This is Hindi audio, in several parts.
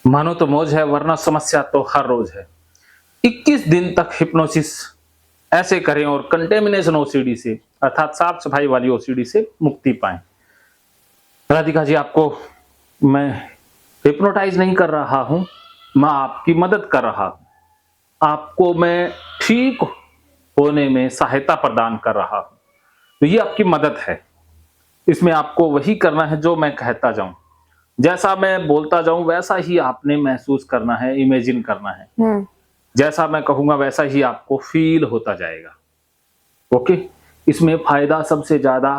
मानो तो मौज है वरना समस्या तो हर रोज है। 21 दिन तक हिप्नोसिस ऐसे करें और कंटेमिनेशन ओसीडी से अर्थात साफ सफाई वाली ओसीडी से मुक्ति पाएं। राधिका जी, आपको मैं हिप्नोटाइज नहीं कर रहा हूं, मैं आपकी मदद कर रहा हूं। आपको मैं ठीक होने में सहायता प्रदान कर रहा हूं। तो ये आपकी मदद है। इसमें आपको वही करना है जो मैं कहता जाऊं। जैसा मैं बोलता जाऊं वैसा ही आपने महसूस करना है, इमेजिन करना है। जैसा मैं कहूंगा वैसा ही आपको फील होता जाएगा। ओके? इसमें फायदा सबसे ज्यादा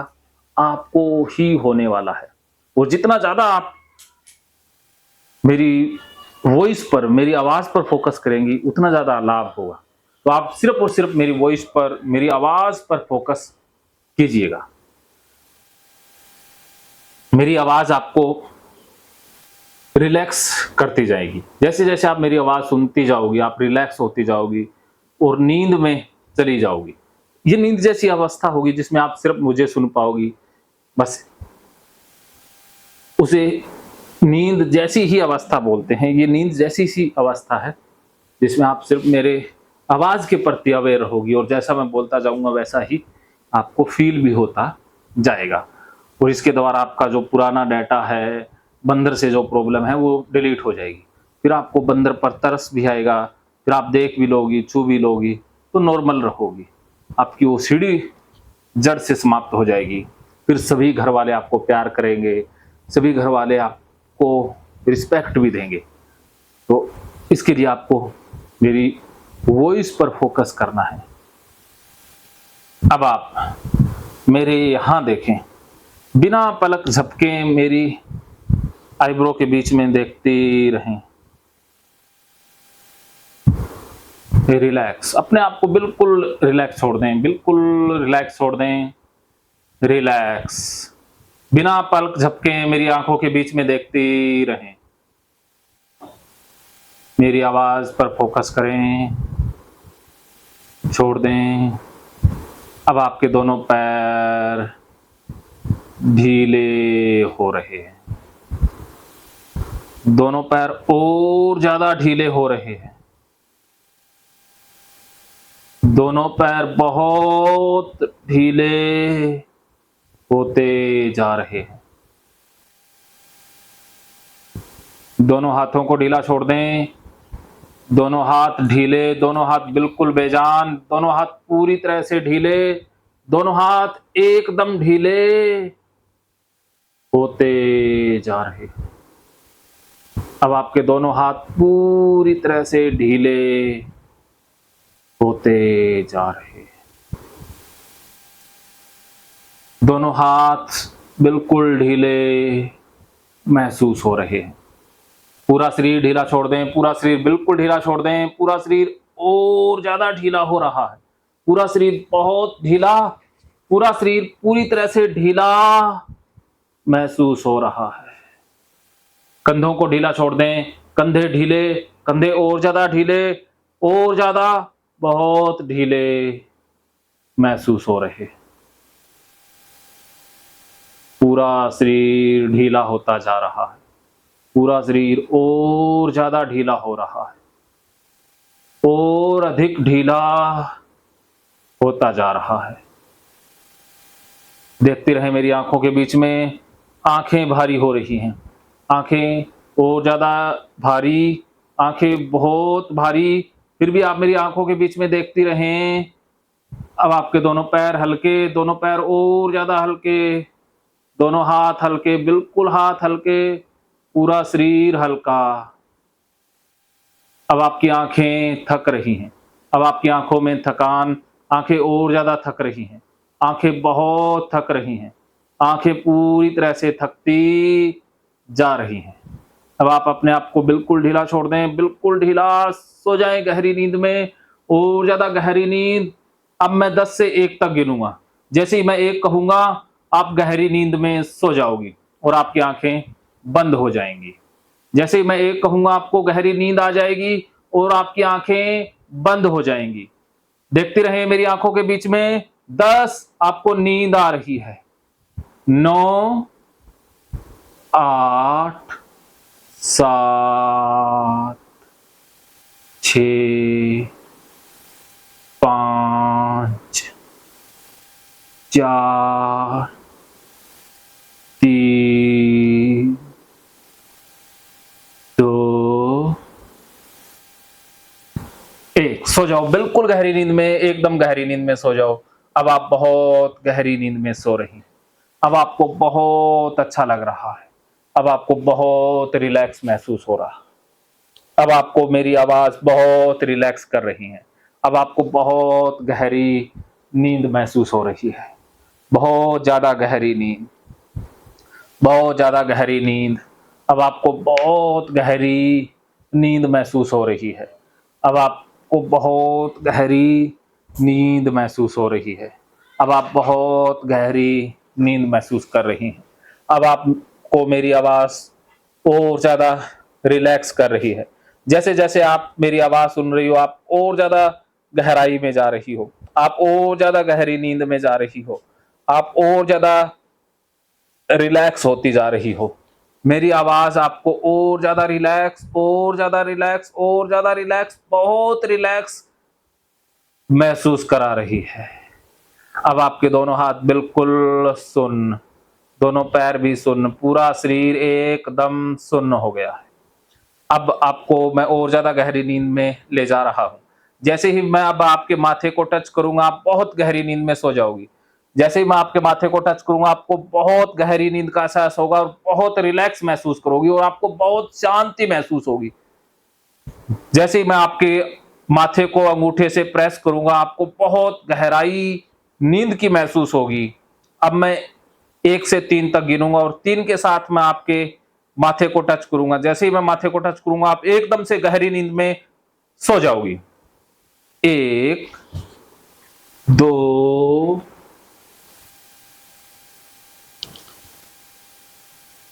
आपको ही होने वाला है। और जितना ज्यादा आप मेरी वॉइस पर, मेरी आवाज पर फोकस करेंगी, उतना ज्यादा लाभ होगा। तो आप सिर्फ और सिर्फ मेरी वॉइस पर, मेरी आवाज पर फोकस कीजिएगा। मेरी आवाज आपको रिलैक्स करती जाएगी। जैसे जैसे आप मेरी आवाज सुनती जाओगी, आप रिलैक्स होती जाओगी और नींद में चली जाओगी। ये नींद जैसी अवस्था होगी जिसमें आप सिर्फ मुझे सुन पाओगी। बस उसे नींद जैसी ही अवस्था बोलते हैं। ये नींद जैसी सी अवस्था है जिसमें आप सिर्फ मेरे आवाज के प्रति अवेयर होगी और जैसा मैं बोलता जाऊंगा वैसा ही आपको फील भी होता जाएगा। और इसके द्वारा आपका जो पुराना डाटा है, बंदर से जो प्रॉब्लम है, वो डिलीट हो जाएगी। फिर आपको बंदर पर तरस भी आएगा, फिर आप देख भी लोगी, छू भी लोगी, तो नॉर्मल रहोगी। आपकी ओसीडी जड़ से समाप्त हो जाएगी। फिर सभी घर वाले आपको प्यार करेंगे, सभी घर वाले आपको रिस्पेक्ट भी देंगे। तो इसके लिए आपको मेरी वॉइस पर फोकस करना है। अब आप मेरे यहां देखें, बिना पलक झपके मेरी आईब्रो के बीच में देखती रहें। रिलैक्स, अपने आप को बिल्कुल रिलैक्स छोड़ दें, बिल्कुल रिलैक्स छोड़ दें। रिलैक्स, बिना पलक झपके मेरी आंखों के बीच में देखती रहें। मेरी आवाज पर फोकस करें, छोड़ दें। अब आपके दोनों पैर ढीले हो रहे हैं। दोनों पैर और ज्यादा ढीले हो रहे हैं। दोनों पैर बहुत ढीले होते जा रहे हैं। दोनों हाथों को ढीला छोड़ दें। दोनों हाथ ढीले, दोनों हाथ बिल्कुल बेजान, दोनों हाथ पूरी तरह से ढीले, दोनों हाथ एकदम ढीले होते जा रहे हैं। अब आपके दोनों हाथ पूरी तरह से ढीले होते जा रहे हैं। दोनों हाथ बिल्कुल ढीले महसूस हो रहे हैं। पूरा शरीर ढीला छोड़ दें, पूरा शरीर बिल्कुल ढीला छोड़ दें। पूरा शरीर और ज्यादा ढीला हो रहा है। पूरा शरीर बहुत ढीला, पूरा शरीर पूरी तरह से ढीला महसूस हो रहा है। कंधों को ढीला छोड़ दें, कंधे ढीले, कंधे और ज्यादा ढीले, और ज्यादा, बहुत ढीले महसूस हो रहे। पूरा शरीर ढीला होता जा रहा है। पूरा शरीर और ज्यादा ढीला हो रहा है, और अधिक ढीला होता जा रहा है। देखते रहे मेरी आंखों के बीच में। आंखें भारी हो रही हैं, आंखें और ज्यादा भारी, आंखें बहुत भारी। फिर भी आप मेरी आंखों के बीच में देखती रहें। अब आपके दोनों पैर हल्के, दोनों पैर और ज्यादा हल्के, दोनों हाथ हल्के, बिल्कुल हाथ हल्के, पूरा शरीर हल्का। अब आपकी आंखें थक रही हैं। अब आपकी आंखों में थकान, आंखें और ज्यादा थक रही हैं, आंखें बहुत थक रही हैं, आंखें पूरी तरह से थकती जा रही हैं। अब आप अपने आप को बिल्कुल ढीला छोड़ दें, बिल्कुल ढीला, सो जाएं गहरी नींद में, और ज्यादा गहरी नींद। अब मैं 10 से 1 तक गिनूंगा। जैसे ही मैं 1 कहूंगा, आप गहरी नींद में सो जाओगी और आपकी आंखें बंद हो जाएंगी। जैसे ही मैं 1 कहूंगा, आपको गहरी नींद आ जाएगी और आपकी आंखें बंद हो जाएंगी। देखते रहे मेरी आंखों के बीच में। 10, आपको नींद आ रही है। 9, 8, 7, 6 5 4 3 2 1। सो जाओ बिल्कुल गहरी नींद में, एकदम गहरी नींद में सो जाओ। अब आप बहुत गहरी नींद में सो रही हैं। अब आपको बहुत अच्छा लग रहा है। अब आपको बहुत रिलैक्स महसूस हो रहा है। अब आपको मेरी आवाज़ बहुत रिलैक्स कर रही है। अब आपको बहुत गहरी नींद महसूस हो रही है। बहुत ज़्यादा गहरी नींद, बहुत ज़्यादा गहरी नींद। अब आपको बहुत गहरी नींद महसूस हो रही है। अब आपको बहुत गहरी नींद महसूस हो रही है। अब आप बहुत गहरी नींद महसूस कर रही हैं। अब आपको मेरी आवाज़ और ज़्यादा रिलैक्स कर रही है। जैसे-जैसे आप मेरी आवाज़ सुन रही हो, आप और ज़्यादा गहराई में जा रही हो। आप और ज़्यादा गहरी नींद में जा रही हो। आप और ज़्यादा रिलैक्स होती जा रही हो। मेरी आवाज़ आपको और ज़्यादा रिलैक्स, और ज़्यादा रिलैक्स, और ज़्यादा रिलैक्स, बहुत रिलैक्स महसूस करा रही है। अब आपके दोनों हाथ बिल्कुल सुन्न, दोनों पैर भी सुन्न, पूरा शरीर एकदम सुन्न हो गया है। अब आपको मैं और ज़्यादा गहरी नींद में ले जा रहा हूँ। जैसे ही मैं अब आपके माथे को टच करूँगा, आप बहुत गहरी नींद में सो जाओगी। जैसे ही मैं आपके माथे को टच करूँगा, आपको बहुत गहरी नींद का एहसास होगा और बहुत रिलैक्स महसूस करोगी और आपको बहुत शांति महसूस होगी। जैसे ही मैं आपके माथे को अंगूठे से प्रेस करूँगा, आपको बहुत गहराई नींद की महसूस होगी। अब मैं 1 से 3 तक गिनूँगा और 3 के साथ मैं आपके माथे को टच करूँगा। जैसे ही मैं माथे को टच करूँगा, आप एकदम से गहरी नींद में सो जाओगी। 1 2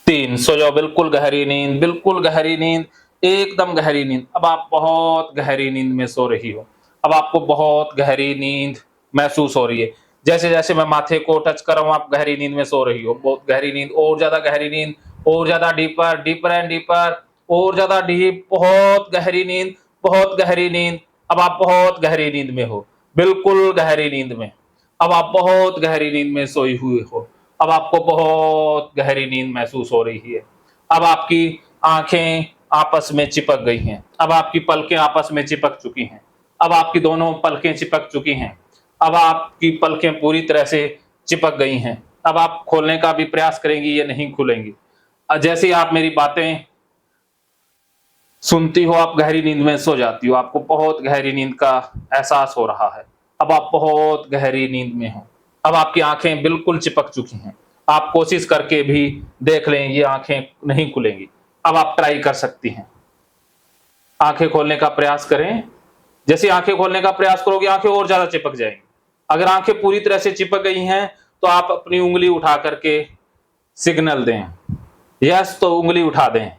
3। सो जाओ बिल्कुल गहरी नींद, बिल्कुल गहरी नींद, एकदम गहरी नींद। अब आप बहुत गहरी नींद में सो रही हो। अब आपको बहुत गहरी नींद महसूस हो रही है। जैसे-जैसे मैं माथे को टच कर रहा हूँ, आप गहरी नींद में सो रही हो। बहुत गहरी नींद, और ज़्यादा गहरी नींद, और ज़्यादा डीपर, डीपर एंड डीपर, और ज़्यादा डीप, बहुत गहरी नींद, बहुत गहरी नींद। अब आप बहुत गहरी नींद में हो, बिल्कुल गहरी नींद में। अब आप बहुत गहरी नींद में सोई हुई हो। अब आपको बहुत गहरी नींद महसूस हो रही है। अब आपकी आँखें आपस में चिपक गई हैं। अब आपकी पलकें आपस में चिपक चुकी हैं। अब आपकी दोनों पलकें चिपक चुकी हैं। अब आपकी पलकें पूरी तरह से चिपक गई हैं। अब आप खोलने का भी प्रयास करेंगी, ये नहीं खुलेंगी। जैसे ही आप मेरी बातें सुनती हो, आप गहरी नींद में सो जाती हो। आपको बहुत गहरी नींद का एहसास हो रहा है। अब आप बहुत गहरी नींद में हो। अब आपकी आँखें बिल्कुल चिपक चुकी हैं। आप कोशिश करके भी देख लें, ये आँखें नहीं खुलेंगी। अब आप ट्राई कर सकती हैं। आँखें खोलने का प्रयास करें। जैसे आँखें खोलने का प्रयास करोगे, आँखें और ज़्यादा चिपक जाएँगी। अगर आँखें पूरी तरह से चिपक गई हैं, तो आप अपनी उँगली उठा कर के सिग्नल दें। यस तो उँगली उठा दें।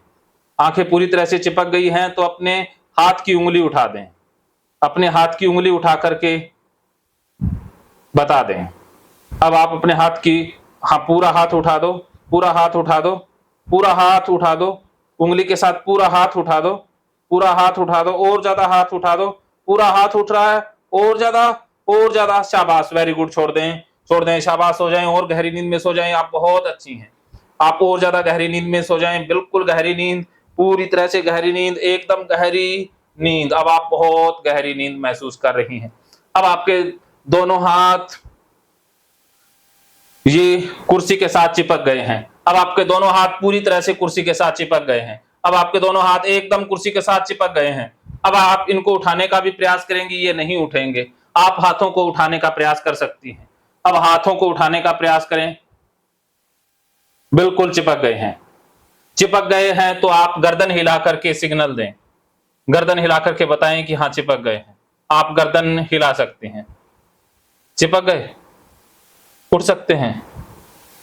आँखें पूरी तरह से चिपक गई हैं, तो अपने हाथ की उँगली उठा दें। अपने हाथ की उँगली उठा कर के बता दें। अब आप अपने हाथ की पूरा हाथ उठा दो, पूरा हाथ उठा दो, पूरा हाथ उठा दो, उँगली के साथ पूरा हाथ उठा दो, पूरा हाथ उठा दो, और ज़्यादा हाथ उठा दो, पूरा हाथ उठ रहा है, और ज़्यादा, शाबाश, वेरी गुड, छोड़ दें, शाबाश, सो जाएँ और गहरी नींद में सो जाएँ, आप बहुत अच्छी हैं। आप और ज़्यादा गहरी नींद में सो जाएँ, बिल्कुल गहरी नींद, पूरी तरह से गहरी नींद, एकदम गहरी नींद। अब आप बहुत गहरी नींद महसूस कर रही हैं। अब आपके दोनों हाथ ये कुर्सी के साथ चिपक गए हैं। अब आपके दोनों हाथ पूरी तरह से कुर्सी के साथ चिपक गए हैं। अब आपके दोनों हाथ एकदम कुर्सी के साथ चिपक गए हैं। अब आप इनको उठाने का भी प्रयास करेंगी, ये नहीं उठेंगे। आप हाथों को उठाने का प्रयास कर सकती हैं। अब हाथों को उठाने का प्रयास करें। बिल्कुल चिपक गए हैं। चिपक गए हैं तो आप गर्दन हिला करके सिग्नल दें। गर्दन हिला करके बताएं कि हाँ, चिपक गए हैं। आप गर्दन हिला सकते हैं। चिपक गए? उठ सकते हैं?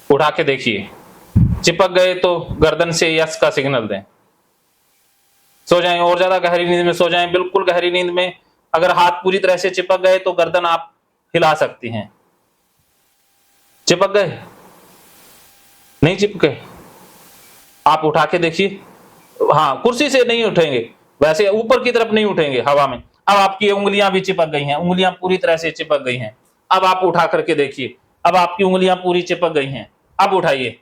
उठा के देखिए। चिपक गए तो गर्दन से यस का सिग्नल दें। सो जाएं, और ज्यादा गहरी नींद में सो जाएं, बिल्कुल गहरी नींद में। अगर हाथ पूरी तरह से चिपक गए तो गर्दन आप हिला सकती हैं। चिपक गए? नहीं चिपके? आप उठा के देखिए। हाँ, कुर्सी से नहीं उठेंगे, वैसे ऊपर की तरफ नहीं उठेंगे हवा में। अब आपकी उंगलियां भी चिपक गई हैं, उंगलियां पूरी तरह से चिपक गई हैं। अब आप उठा करके देखिए, अब आपकी उंगलियां पूरी चिपक गई हैं। अब उठाइए,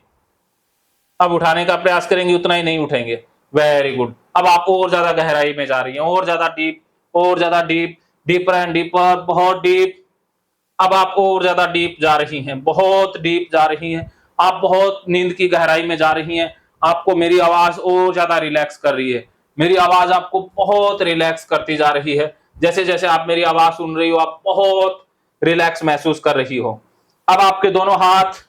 अब उठाने का प्रयास करेंगे, उतना ही नहीं उठेंगे। Very good. अब आप और ज्यादा गहराई में जा रही हैं, और ज्यादा डीप, और ज्यादा डीप, डीपर एंड डीपर, बहुत डीप। अब आप और ज्यादा डीप जा रही हैं, बहुत डीप जा रही हैं। आप बहुत नींद की गहराई में जा रही हैं। आपको मेरी आवाज और ज्यादा रिलैक्स कर रही है। मेरी आवाज आपको बहुत रिलैक्स करती जा रही है। जैसे जैसे आप मेरी आवाज सुन रही हो, आप बहुत रिलैक्स महसूस कर रही हो। अब आपके दोनों हाथ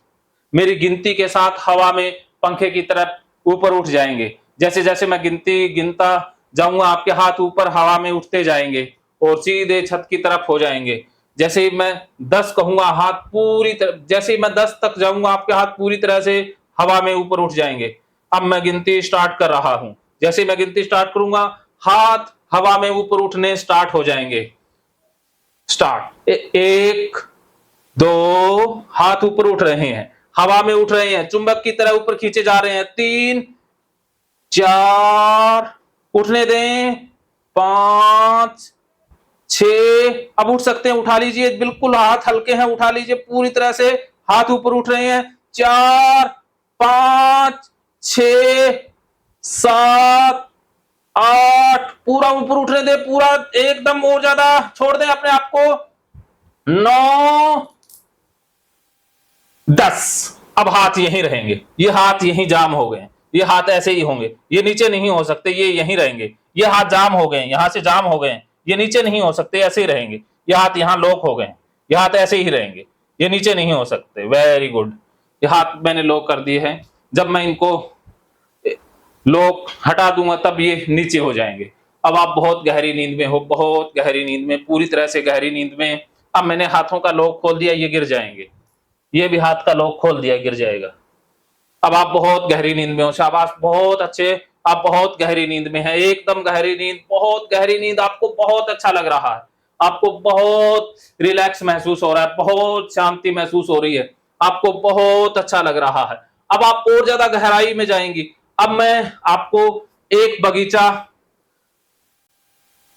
मेरी गिनती के साथ हवा में पंखे की तरफ ऊपर उठ जाएंगे। जैसे जैसे मैं गिनती गिनता जाऊंगा, आपके हाथ ऊपर हवा में उठते जाएंगे और सीधे छत की तरफ हो जाएंगे। जैसे ही मैं 10 कहूंगा, हाथ पूरी तरह, जैसे ही मैं 10 तक जाऊंगा, आपके हाथ पूरी तरह से हवा में ऊपर उठ जाएंगे। अब मैं गिनती स्टार्ट कर रहा हूं। जैसे मैं गिनती स्टार्ट करूंगा, हाथ हवा में ऊपर उठने स्टार्ट हो जाएंगे। स्टार्ट। 1 2, हाथ ऊपर उठ रहे हैं, हवा में उठ रहे हैं, चुंबक की तरह ऊपर खींचे जा रहे हैं। 3 4, उठने दें। 5 6, अब उठ सकते हैं, उठा लीजिए, बिल्कुल हाथ हल्के हैं, उठा लीजिए पूरी तरह से। हाथ ऊपर उठ रहे हैं। 4 5 6 7 8, पूरा ऊपर उठने दें, पूरा एकदम, और ज्यादा छोड़ दें अपने आप को। 9 10, अब हाथ यहीं रहेंगे, ये हाथ यहीं जाम हो गए, ये हाथ ऐसे ही होंगे, ये नीचे नहीं हो सकते, ये यहीं रहेंगे। ये हाथ जाम हो गए, यहां से जाम हो गए, ये नीचे नहीं हो सकते, ऐसे ही रहेंगे। ये हाथ यहां लॉक हो गए, ये हाथ ऐसे ही रहेंगे, ये नीचे नहीं हो सकते। Very good. ये हाथ मैंने लॉक कर दिए हैं। जब मैं इनको लॉक हटा दूंगा तब ये नीचे हो जाएंगे। अब आप बहुत गहरी नींद में हो, बहुत गहरी नींद में, पूरी तरह से गहरी नींद में। अब मैंने हाथों का लॉक खोल दिया, ये गिर जाएंगे। ये भी हाथ का लॉक खोल दिया, गिर जाएगा। अब आप बहुत गहरी नींद में हो। शाबाश, बहुत अच्छे। आप बहुत गहरी नींद में हैं, एकदम गहरी नींद, बहुत गहरी नींद। आपको बहुत अच्छा लग रहा है, आपको बहुत रिलैक्स महसूस हो रहा है, बहुत शांति महसूस हो रही है, आपको बहुत अच्छा लग रहा है। अब आप और ज्यादा गहराई में जाएंगी। अब मैं आपको एक बगीचा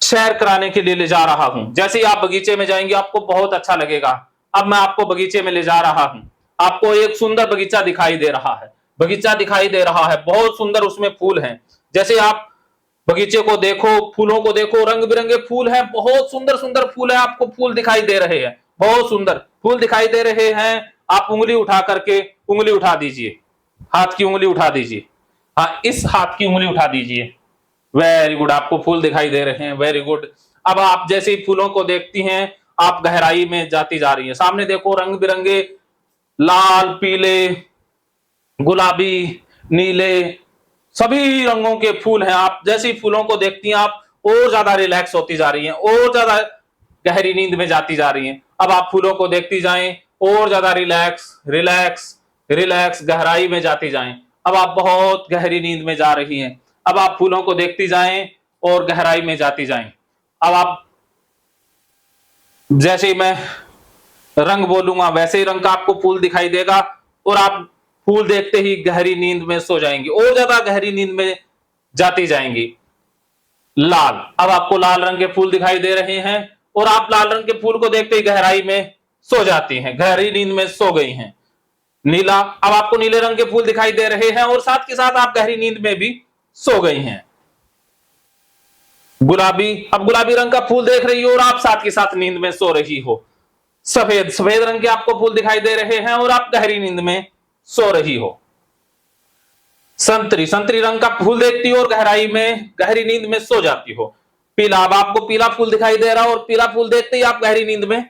सैर कराने के लिए ले जा रहा हूं। जैसे ही आप बगीचे में जाएंगे, आपको बहुत अच्छा लगेगा। अब मैं आपको बगीचे में ले जा रहा हूं। आपको एक सुंदर बगीचा दिखाई दे रहा है, बगीचा दिखाई दे रहा है, बहुत सुंदर, उसमें फूल हैं। जैसे आप बगीचे को देखो, फूलों को देखो, रंग बिरंगे फूल हैं, बहुत सुंदर सुंदर फूल है। आपको फूल दिखाई दे रहे हैं, बहुत सुंदर फूल दिखाई दे रहे हैं। आप उंगली उठा करके, उंगली उठा दीजिए, हाथ की उंगली उठा दीजिए। हाँ, इस हाथ की उंगली उठा दीजिए। वेरी गुड, आपको फूल दिखाई दे रहे हैं। Very good. अब आप जैसे ही फूलों को देखती हैं, आप गहराई में जाती जा रही हैं। सामने देखो, रंग बिरंगे लाल, पीले, गुलाबी, नीले, सभी रंगों के फूल हैं। आप जैसे ही फूलों को देखती हैं, आप और ज्यादा रिलैक्स होती जा रही हैं, और ज्यादा गहरी नींद में जाती जा रही हैं। अब आप फूलों को देखती जाएं, और ज्यादा रिलैक्स रिलैक्स रिलैक्स, गहराई में जाती जाएं। अब आप बहुत गहरी नींद में जा रही हैं। अब आप फूलों को देखती जाएं और गहराई में जाती जाएं। अब आप जैसे ही मैं रंग बोलूंगा, वैसे ही रंग का आपको फूल दिखाई देगा, और आप फूल देखते ही गहरी नींद में सो जाएंगी, और ज्यादा गहरी नींद में जाती जाएंगी। लाल, अब आपको लाल रंग के फूल दिखाई दे रहे हैं, और आप लाल रंग के फूल को देखते ही गहराई में सो जाती हैं, गहरी नींद में सो गई हैं। नीला, अब आपको नीले रंग के फूल दिखाई दे रहे हैं, और साथ के साथ आप गहरी नींद में भी सो गई हैं। गुलाबी, अब गुलाबी रंग का फूल देख रही हो, और आप साथ के साथ नींद में सो रही हो। सफेद, सफेद रंग के आपको फूल दिखाई दे रहे हैं, और आप गहरी नींद में सो रही हो। संतरी, संतरी रंग का फूल देखती हो और गहराई में, गहरी नींद में सो जाती हो। पीला, अब आपको पीला फूल दिखाई दे रहा हो, और पीला फूल देखते ही आप गहरी नींद में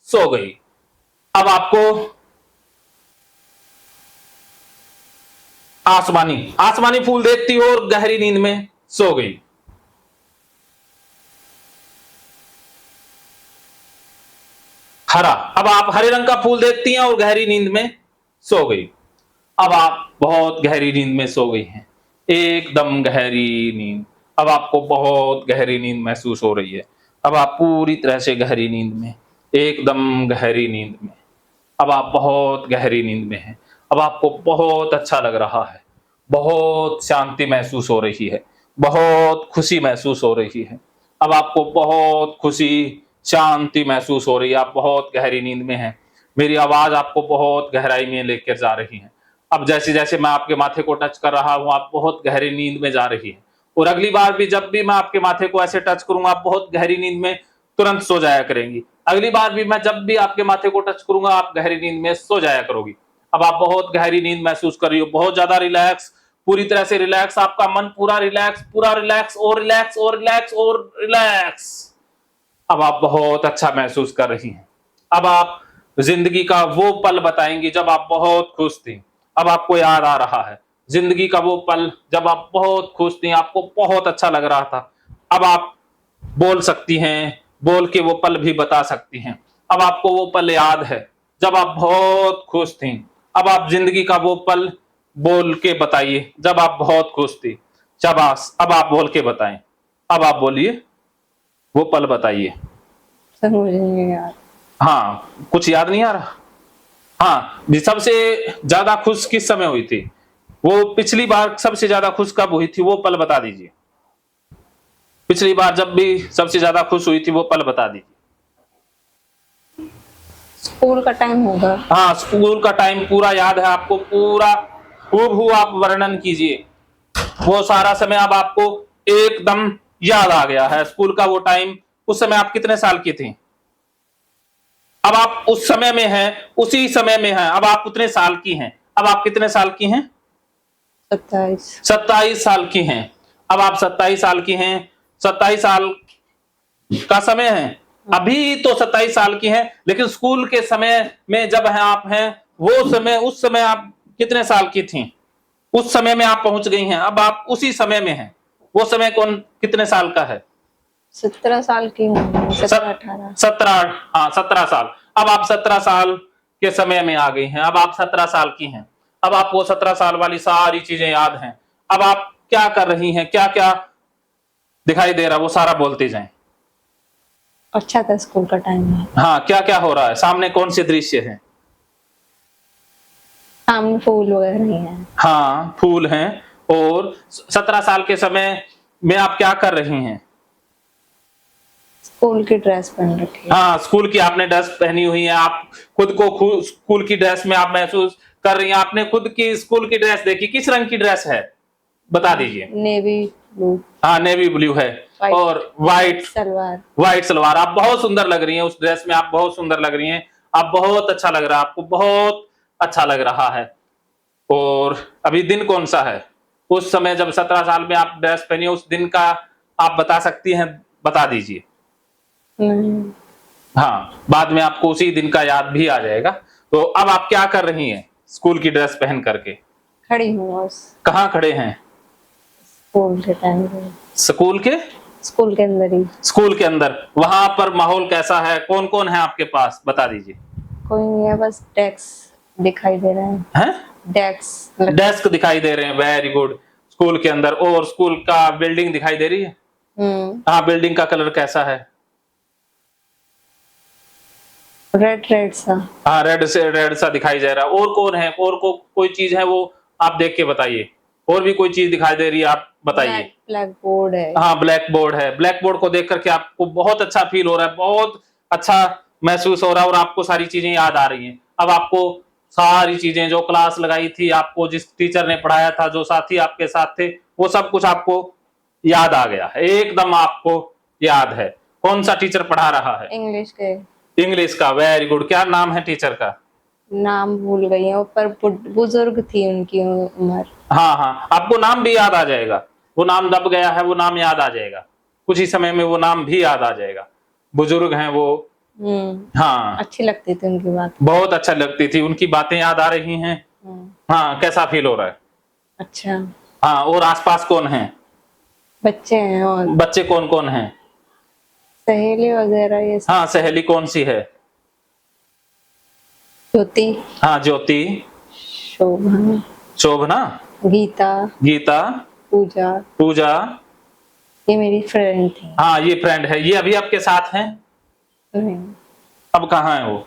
सो गई। अब आपको आसमानी, आसमानी फूल देखती हो और गहरी नींद में सो गई। हरा, अब आप हरे रंग का फूल देखती हैं और गहरी नींद में सो गई। अब आप बहुत गहरी नींद में सो गई हैं, एकदम गहरी नींद। अब आपको बहुत गहरी नींद महसूस हो रही है। अब आप पूरी तरह से गहरी नींद में, एकदम गहरी नींद में। अब आप बहुत गहरी नींद में हैं। अब आपको बहुत अच्छा लग रहा है, बहुत शांति महसूस हो रही है, बहुत खुशी महसूस हो रही है। अब आपको बहुत खुशी, शांति महसूस हो रही है। आप बहुत गहरी नींद में हैं। मेरी आवाज आपको बहुत गहराई में लेकर जा रही है। अब जैसे जैसे मैं आपके माथे को टच कर रहा हूं, आप बहुत गहरी नींद में जा रही हैं। और अगली बार भी जब भी मैं आपके माथे को ऐसे टच करूंगा, आप बहुत गहरी नींद में तुरंत सो जाया करेंगी। अगली बार भी मैं जब भी आपके माथे को टच करूंगा, आप गहरी नींद में सो जाया करोगी। अब आप बहुत गहरी नींद महसूस कर रही हो, बहुत ज्यादा रिलैक्स, पूरी तरह से रिलैक्स। आपका मन पूरा रिलैक्स, पूरा रिलैक्स और रिलैक्स और रिलैक्स और रिलैक्स। अब आप बहुत अच्छा महसूस कर रही हैं। अब आप जिंदगी का वो पल बताएंगी जब आप बहुत खुश थी। अब आपको याद आ रहा है जिंदगी का वो पल जब आप बहुत खुश थी, आपको बहुत अच्छा लग रहा था। अब आप बोल सकती हैं, बोल के वो पल भी बता सकती हैं। अब आपको वो पल याद है जब आप बहुत खुश थी। अब आप जिंदगी का वो पल बोल के बताइए जब आप बहुत खुश थी। शाबाश, अब आप बोल के बताएं। अब आप बोलिए, वो पल बताइए। सर मुझे नहीं याद। हाँ, कुछ याद नहीं आ रहा। हाँ जी, सबसे ज्यादा खुश किस समय हुई थी? वो पिछली बार सबसे ज्यादा खुश कब हुई थी, वो पल बता दीजिए। पिछली बार जब भी सबसे ज्यादा खुश हुई थी, वो पल बता दीजिए। स्कूल का टाइम होगा। हाँ, स्कूल का टाइम पूरा याद है आपको, पूरा हूबहू आप वर्णन कीजिए। वो सारा समय अब आपको एकदम याद आ गया है, स्कूल का वो टाइम। उस समय आप कितने साल की थी? अब आप उस समय में हैं, उसी समय में हैं। अब आप उतने साल की हैं। अब आप कितने साल की हैं? 27। 27 साल की हैं। अब आप 27 साल की हैं। 27 साल का समय है, अभी तो 27 साल की हैं, लेकिन स्कूल के समय में जब है आप हैं, वो समय, उस समय आप कितने साल की थी? उस समय में आप पहुंच गई हैं। अब आप उसी समय में हैं। वो समय कौन कितने साल का है? 17 साल की हूँ। 17-18। 17, हाँ 17 साल। अब आप 17 साल के समय में आ गई हैं। अब आप 17 साल की हैं। अब आपको 17 साल वाली सारी चीजें याद हैं। अब आप क्या कर रही हैं, क्या क्या दिखाई दे रहा, वो सारा बोलते जाएं। अच्छा था स्कूल का टाइम में। हाँ, क्या क्या हो रहा है, सामने कौन से दृश्य हैं? सामने फूल वगैरह नहीं है। हाँ, फूल हैं। और 17 साल के समय में आप क्या कर रही हैं? स्कूल की ड्रेस पहन रखी है। हाँ, स्कूल की आपने ड्रेस पहनी हुई है। आप खुद को स्कूल की ड्रेस में आप महसूस कर रही हैं। आपने खुद की स्कूल की ड्रेस देखी, किस रंग की ड्रेस है, बता दीजिए। Navy blue. हाँ, नेवी ब्लू है। और व्हाइट सलवार। व्हाइट सलवार। आप बहुत सुंदर लग रही हैं उस ड्रेस में, आप बहुत सुंदर लग रही हैं। आप बहुत अच्छा लग रहा है, आपको बहुत अच्छा लग रहा है। और अभी दिन कौन सा है? उस समय जब 17 साल में आप ड्रेस पहनी है, उस दिन का आप बता सकती हैं, बता दीजिए। हाँ, बाद में आपको उसी दिन का याद भी आ जाएगा। तो अब आप क्या कर रही हैं स्कूल की ड्रेस पहन करके? खड़ी हूँ बस। कहाँ खड़े हैं? स्कूल के टाइम पे। स्कूल के स्कूल के अंदर ही। स्कूल के अंदर। वहां पर माहौल कैसा है, कौन कौन है आपके पास, बता दीजिए। कोई नहीं है, बस डेस्क दिखाई दे रहे हैं। हैं? डेस्क दिखाई दे रहे हैं, वेरी गुड। स्कूल के अंदर। और स्कूल का बिल्डिंग दिखाई दे रही है? हाँ, बिल्डिंग का कलर कैसा है? रेड सा। हाँ, रेड सा दिखाई दे रहा है। और कौन है, और कोई चीज है वो आप देख के बताइए। और भी कोई चीज दिखाई दे रही है, आप बताइए। ब्लैक बोर्ड है। हाँ, ब्लैक बोर्ड है। ब्लैक बोर्ड को देख करके आपको बहुत अच्छा फील हो रहा है, बहुत अच्छा महसूस हो रहा है, और आपको सारी चीजें याद आ रही हैं। अब आपको सारी चीजें, जो क्लास लगाई थी आपको, जिस टीचर ने पढ़ाया था, जो साथी आपके साथ थे, वो सब कुछ आपको याद आ गया है, एकदम आपको याद है। कौन सा टीचर पढ़ा रहा है? इंग्लिश के। इंग्लिश का, वेरी गुड। क्या नाम है टीचर का? नाम भूल गई हूँ, पर बुजुर्ग थी उनकी उम्र। हाँ हाँ, आपको नाम भी याद आ जाएगा। वो नाम दब गया है, वो नाम याद आ जाएगा कुछ ही समय में, वो नाम भी याद आ जाएगा। बुजुर्ग हैं वो। हाँ, अच्छी लगती थी उनकी बात। बहुत अच्छा लगती थी, उनकी बातें याद आ रही हैं। हाँ, कैसा फील हो रहा है? अच्छा। हाँ, और आसपास कौन है? बच्चे हैं। और बच्चे कौन कौन हैं? सहेली वगैरह ये सब। हाँ, सहेली कौन सी है? ज्योति। हाँ, ज्योति। शोभा। शोभना। गीता। गीता। पूजा। पूजा। ये मेरी फ्रेंड थी। हाँ, ये फ्रेंड है। ये अभी आपके साथ हैं? नहीं। अब कहाँ है वो?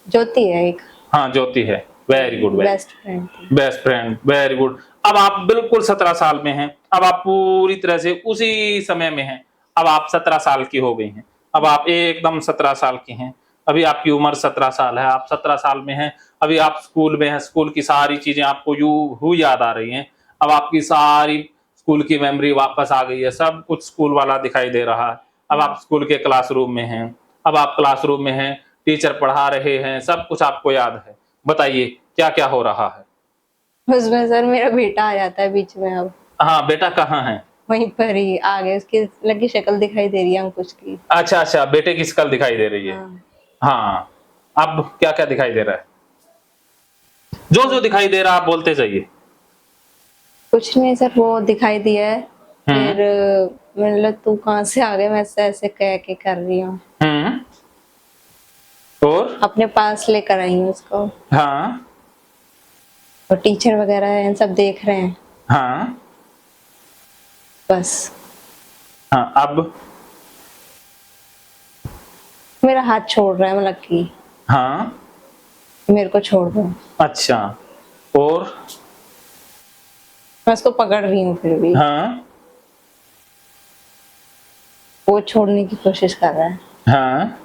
ज्योति है एक। हाँ, ज्योति है। वेरी गुड, बेस्ट फ्रेंड थी। Best friend, very good. अब आप बिल्कुल 17 साल में हैं, अब आप पूरी तरह से उसी समय में हैं। अब आप 17 साल की हो गई हैं, अब आप एकदम 17 साल की हैं। अभी आपकी उम्र 17 साल है, आप 17 साल में हैं, अभी आप स्कूल में हैं, स्कूल की सारी चीजें आपको यूं याद आ रही हैं। अब आपकी सारी स्कूल की मेमोरी वापस आ गई है, सब कुछ स्कूल वाला दिखाई दे रहा है। अब आप स्कूल के क्लासरूम में हैं, अब आप क्लासरूम में हैं, टीचर पढ़ा रहे हैं, सब कुछ आपको याद है। बताइए क्या क्या हो रहा है? उसमें सर मेरा बेटा आ जाता है बीच में अब। हाँ, बेटा कहाँ है? वहीं पर ही आगे उसकी लगी शक्ल दिखाई दे रही है अंकुश की। अच्छा अच्छा, बेटे की शक्ल दिखाई दे रही है। हाँ। हाँ, अब क्या क्या दिखाई दे रहा है? जो जो दिखाई दे रहा है आप बोलते जाइए। कुछ नहीं सर, वो दिखाई दिया है। फिर मैंने बोला तू कहाँ से आ गया, मैं ऐसे ऐसे कह के कर रही हूँ। और अपने पास लेकर आई हूँ उसको। हाँ और टीचर वगैरह हैं, सब देख रहे हैं। हाँ बस हाँ, अब मेरा हाथ छोड़ रहा है, मतलब कि हाँ, मेरे को छोड़ दो। अच्छा, और मैं उसको पकड़ रही हूँ फिर भी हाँ वो छोड़ने की कोशिश कर रहा है। हाँ,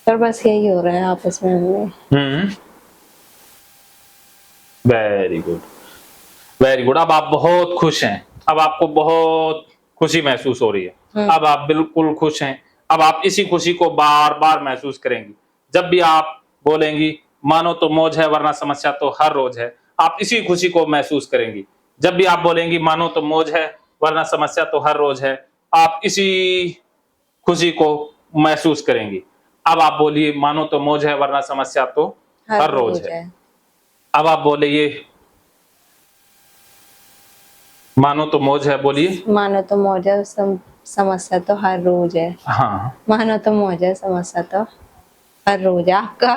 पर बस यही हो रहा है आपस में हमें। Very good, very good. अब आप बहुत खुश हैं, अब आपको बहुत खुशी महसूस हो रही है, अब आप बिल्कुल खुश हैं। अब आप इसी खुशी को बार बार महसूस करेंगी। जब भी आप बोलेंगी मानो तो मौज है वरना समस्या तो हर रोज है, आप इसी खुशी को महसूस करेंगी। जब भी आप बोलेंगी मानो तो मौज है वरना समस्या तो हर रोज है, आप इसी खुशी को महसूस करेंगी। अब आप बोलिए मानो तो मौज है वरना समस्या तो हर रोज है। अब आप बोलिए मानो तो मौज है, बोलिए। मानो तो मौज है, समस्या तो हर रोज है। हाँ मानो तो मौज है, समस्या तो हर रोज है। आपका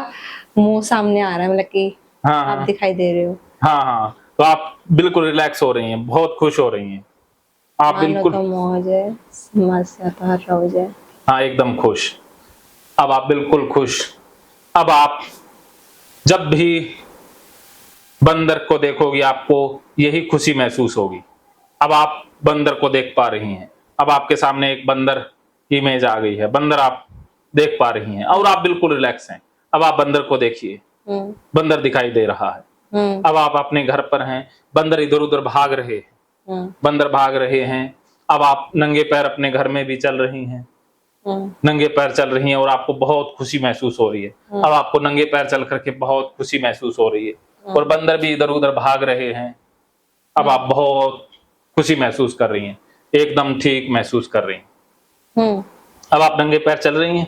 मुंह सामने आ रहा है, मतलब कि हाँ आप हाँ दिखाई दे रहे हो। हाँ हाँ, तो आप बिल्कुल रिलैक्स हो रही हैं, बहुत खुश हो रही हैं आप, मानो बिल्कुल। तो मौज है, समस्या तो हर रोज है। हाँ, एकदम खुश। अब आप बिल्कुल खुश। अब आप जब भी बंदर को देखोगी आपको यही खुशी महसूस होगी। अब आप बंदर को देख पा रही हैं, अब आपके सामने एक बंदर की इमेज आ गई है, बंदर आप देख पा रही हैं और आप बिल्कुल रिलैक्स हैं। अब आप बंदर को देखिए, बंदर दिखाई दे रहा है। अब आप अपने घर पर हैं, बंदर इधर उधर भाग रहे हैं, बंदर भाग रहे हैं। अब आप नंगे पैर अपने घर में भी चल रही हैं, नंगे पैर चल रही हैं और आपको बहुत खुशी महसूस हो रही है। अब आपको नंगे पैर चल करके बहुत खुशी महसूस हो रही है और बंदर भी इधर उधर भाग रहे हैं। अब आप बहुत खुशी महसूस कर रही हैं, एकदम ठीक महसूस कर रही हैं। अब आप नंगे पैर चल रही हैं,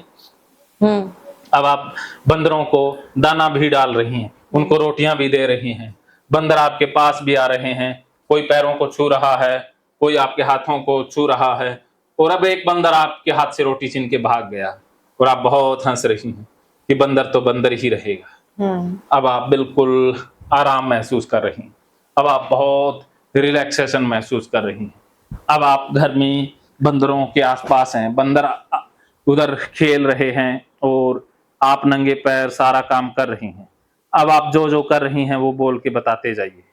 अब आप बंदरों को दाना भी डाल रही हैं, उनको रोटियां भी दे रही हैं। बंदर आपके पास भी आ रहे हैं, कोई पैरों को छू रहा है, कोई आपके हाथों को छू रहा है। और अब एक बंदर आपके हाथ से रोटी छीन के भाग गया और आप बहुत हंस रही हैं कि बंदर तो बंदर ही रहेगा। अब आप बिल्कुल आराम महसूस कर रही हैं, अब आप बहुत रिलैक्सेशन महसूस कर रही हैं। अब आप घर में बंदरों के आसपास हैं, बंदर उधर खेल रहे हैं और आप नंगे पैर सारा काम कर रही हैं। अब आप जो जो कर रही हैं वो बोल के बताते जाइए।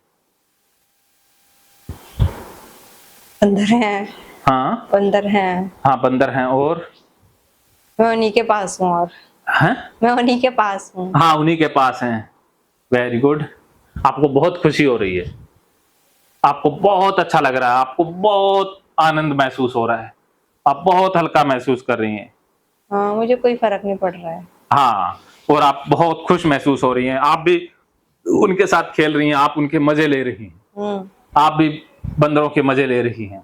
बंदर है, हाँ बंदर है, हाँ, बंदर हैं और मैं उन्हीं के पास हूँ। और हैं, मैं उन्हीं के पास हूँ। हाँ उन्हीं के पास हैं। Very good. आपको बहुत खुशी हो रही है, आपको बहुत अच्छा लग रहा है, आपको बहुत आनंद महसूस हो रहा है, आप बहुत हल्का महसूस कर रही हैं। हाँ, मुझे कोई फर्क नहीं पड़ रहा है। हाँ, और आप बहुत खुश महसूस हो रही हैं, आप भी उनके साथ खेल रही हैं, आप उनके मजे ले रही हैं, आप भी बंदरों के मजे ले रही हैं।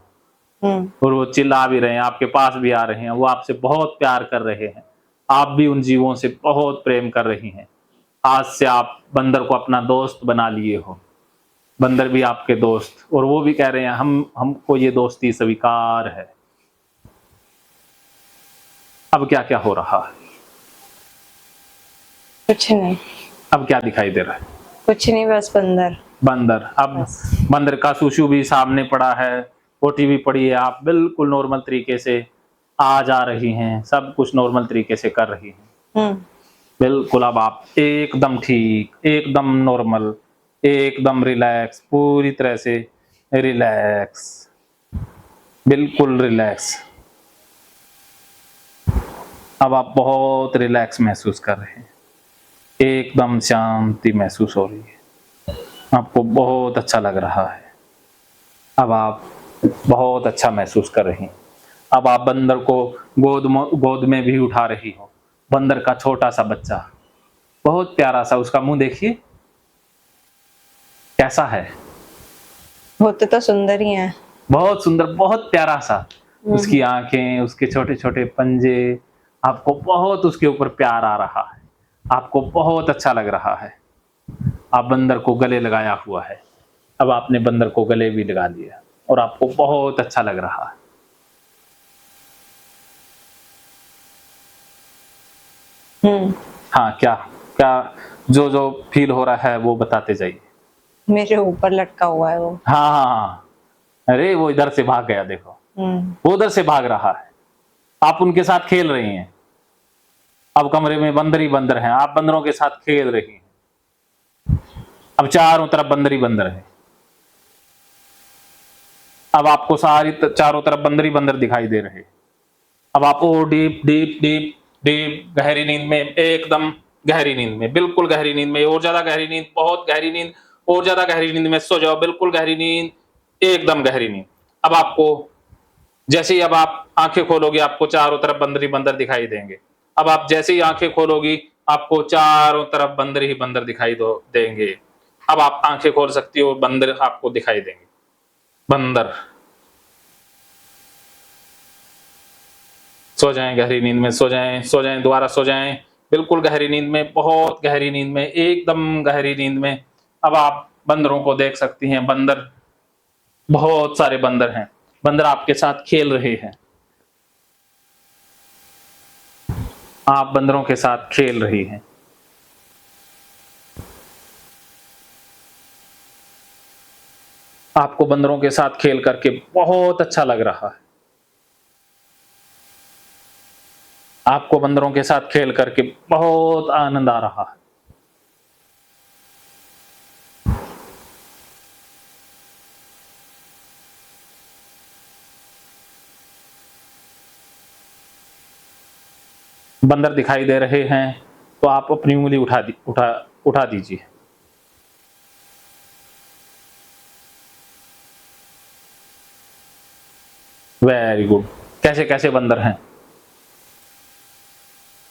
और वो चिल्ला भी रहे हैं, आपके पास भी आ रहे हैं, वो आपसे बहुत प्यार कर रहे हैं, आप भी उन जीवों से बहुत प्रेम कर रही हैं। आज से आप बंदर को अपना दोस्त बना लिए हो, बंदर भी आपके दोस्त, और वो भी कह रहे हैं हमको ये दोस्ती स्वीकार है। अब क्या क्या हो रहा है? कुछ नहीं। अब क्या दिखाई दे रहा है? कुछ नहीं, बस बंदर। बंदर, अब बंदर का सुशु भी सामने पड़ा है, पोटी भी पड़ी है, आप बिल्कुल नॉर्मल तरीके से आ जा रही हैं, सब कुछ नॉर्मल तरीके से कर रही हैं। बिल्कुल, अब आप एकदम ठीक, एकदम नॉर्मल, एकदम रिलैक्स, पूरी तरह से रिलैक्स, बिल्कुल रिलैक्स। अब आप बहुत रिलैक्स महसूस कर रहे हैं, एकदम शांति महसूस हो रही है, आपको बहुत अच्छा लग रहा है। अब आप बहुत अच्छा महसूस कर रही हैं। अब आप बंदर को गोद में भी उठा रही हो, बंदर का छोटा-सा बच्चा, बहुत प्यारा-सा, उसका मुँह देखिए, कैसा है? होते तो सुंदर ही हैं। बहुत सुंदर, बहुत प्यारा-सा, उसकी आँखें, उसके छोटे-छोटे पंजे, आपको बहुत उसके ऊपर प्यार आ रहा है, आपको बहुत अच्छा लग रहा है। आप बंदर को गले लगाया हुआ है, अब आपने बंदर को गले भी लगा लिया और आपको बहुत अच्छा लग रहा है। हुँ, हाँ, क्या क्या जो-जो फ़ील हो रहा है वो बताते जाइए। मेरे ऊपर लटका हुआ है वो। हाँ, हाँ, हाँ। अरे! वो इधर से भाग गया देखो, हुँ, वो उधर से भाग रहा है। आप उनके साथ खेल रही हैं। अब कमरे में बंदर ही बंदर हैं, आप बंदरों के साथ खेल रही हैं। अब चारों तरफ बंदर ही बंदर हैं। अब आपको सारी चारों तरफ बंदर ही बंदर दिखाई दे रहे हैं। अब आप ओ डीप डीप डीप डीप गहरी नींद में, एकदम गहरी नींद में, बिल्कुल गहरी नींद में, और ज़्यादा गहरी नींद, बहुत गहरी नींद, और ज़्यादा गहरी नींद में सो जाओ, बिल्कुल गहरी नींद, एकदम गहरी नींद। अब आपको जैसे ही अब आप आँखें खोलोगे, आपको चारों तरफ बंदर ही बंदर दिखाई देंगे। अब आप जैसे ही आँखें खोलोगी, आपको चारों तरफ बंदर ही बंदर दिखाई दो देंगे। अब आप आँखें खोल सकती हो, बंदर आपको दिखाई देंगे। बंदर। सो जाएँ गहरी नींद में, सो जाएँ, दोबारा सो जाएँ। बिल्कुल गहरी नींद में, बहुत गहरी नींद में, एकदम गहरी नींद में। अब आप बंदरों को देख सकती हैं, बंदर, बहुत सारे बंदर हैं। बंदर आपके साथ खेल रहे हैं। आप बंदरों के साथ खेल रही हैं। आपको बंदरों के साथ खेल करके बहुत अच्छा लग रहा है। आपको बंदरों के साथ खेल करके बहुत आनंद आ रहा है। बंदर दिखाई दे रहे हैं, तो आप अपनी उँगली उठा दीजिए। Very good. कैसे-कैसे बंदर हैं?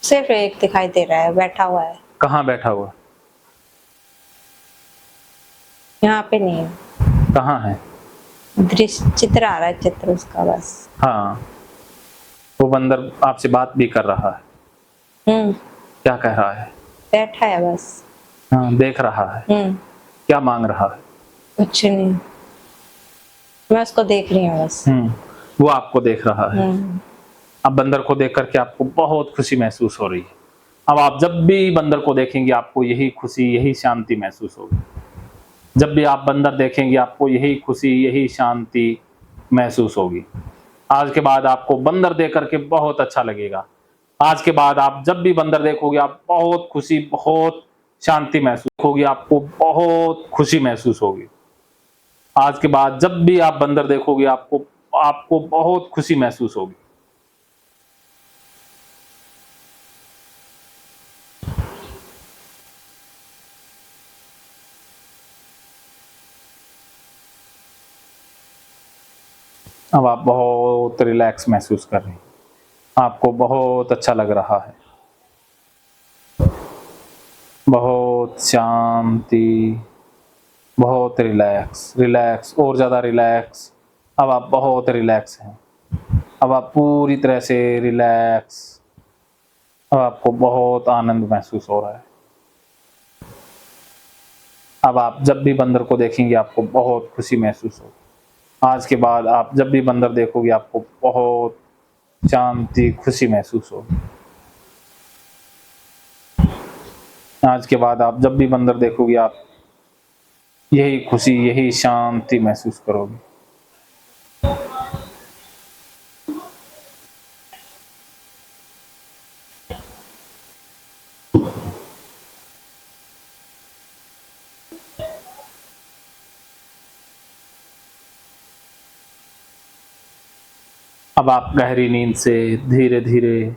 सिर्फ़ एक दिखाई दे रहा है, बैठा हुआ है। कहाँ बैठा हुआ? यहाँ पे नहीं है। कहाँ है? चित्र आ रहा है, चित्र उसका बस। हाँ, वो बंदर आपसे बात भी कर रहा है। हुँ, क्या कह रहा है? बैठा है बस। हाँ, देख रहा है। हुँ, क्या माँग रहा है? कुछ नहीं। मैं उसको देख रही हूँ बस। वो आपको देख रहा है। हुँ, अब बंदर को देख कर के आपको बहुत खुशी महसूस हो रही है। अब आप जब भी बंदर को देखेंगे, आपको यही खुशी, यही शांति महसूस होगी। जब भी आप बंदर देखेंगे, आपको यही खुशी, यही शांति महसूस होगी। आज के बाद आपको बंदर देख कर के बहुत अच्छा लगेगा। आज के बाद आप जब भी बंदर देखोगे, आप बहुत खुशी, बहुत शांति महसूस होगी, आपको बहुत खुशी महसूस होगी। आज के बाद जब भी आप बंदर देखोगे, आपको आपको बहुत खुशी महसूस होगी। अब आप बहुत रिलैक्स महसूस कर रही हैं। आपको बहुत अच्छा लग रहा है। बहुत शांति, बहुत रिलैक्स, रिलैक्स, और ज़्यादा रिलैक्स। अब आप बहुत रिलैक्स हैं। अब आप पूरी तरह से रिलैक्स। अब आपको बहुत आनंद महसूस हो रहा है। अब आप जब भी बंदर को देखेंगे, आपको बहुत खुशी महसूस होगी। आज के बाद आप जब भी बंदर देखोगे, आपको बहुत शांति, खुशी महसूस होगी। आज के बाद आप जब भी बंदर देखोगे, आप यही खुशी, यही शांति महसूस करोगे। अब आप गहरी नींद से धीरे धीरे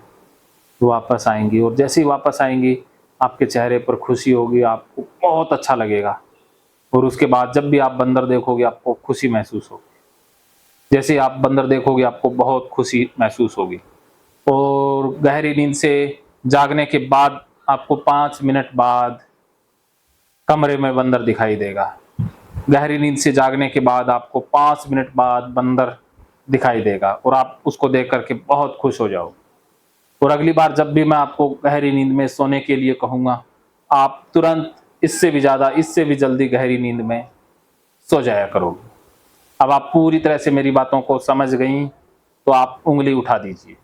वापस आएंगी और जैसे ही वापस आएंगी आपके चेहरे पर खुशी होगी, आपको बहुत अच्छा लगेगा। और उसके बाद जब भी आप बंदर देखोगे आपको खुशी महसूस होगी। जैसे ही आप बंदर देखोगे आपको बहुत खुशी महसूस होगी। और गहरी नींद से जागने के बाद आपको 5 मिनट बाद कमरे में बंदर दिखाई देगा। गहरी नींद से जागने के बाद आपको 5 मिनट बाद बंदर दिखाई देगा और आप उसको देख करके बहुत खुश हो जाओ। और अगली बार जब भी मैं आपको गहरी नींद में सोने के लिए कहूँगा, आप तुरंत इससे भी ज़्यादा, इससे भी जल्दी गहरी नींद में सो जाया करोगे। अब आप पूरी तरह से मेरी बातों को समझ गई तो आप उंगली उठा दीजिए।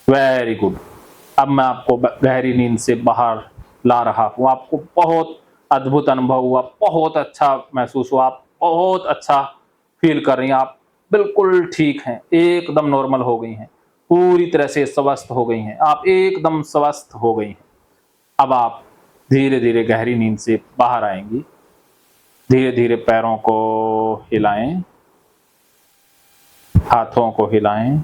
Very good. अब मैं आपको गहरी नींद से बाहर ला रहा हूँ। आपको बहुत अद्भुत अनुभव हुआ, बहुत अच्छा महसूस हुआ, आप बहुत अच्छा फील कर रही हैं, आप बिल्कुल ठीक हैं, एकदम नॉर्मल हो गई हैं, पूरी तरह से स्वस्थ हो गई हैं, आप एकदम स्वस्थ हो गई हैं। अब आप धीरे धीरे गहरी नींद से बाहर आएंगी। धीरे धीरे पैरों को हिलाएं, हाथों को हिलाएं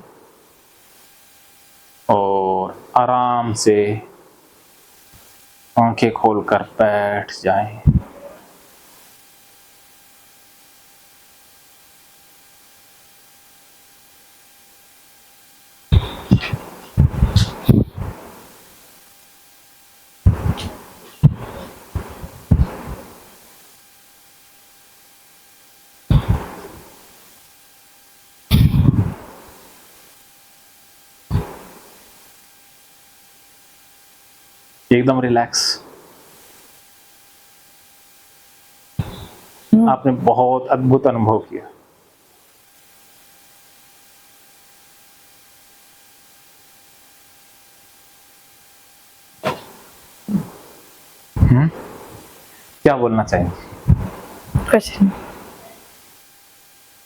और आराम से आंखें खोलकर बैठ जाएं। एकदम रिलैक्स। आपने बहुत अद्भुत अनुभव किया। क्या बोलना चाहेंगे? कुछ नहीं,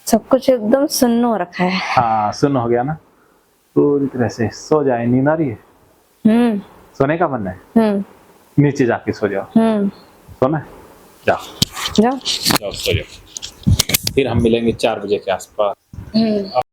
सब कुछ एकदम सुन्न हो रखा है। हाँ, सुन हो गया ना, पूरी तरह से सो जाए। नींद आ रही है? सोने का मन है? नीचे जाके सो जाओ। सोना है? जाओ जाओ जाओ सो जाओ। फिर हम मिलेंगे 4 बजे के आसपास।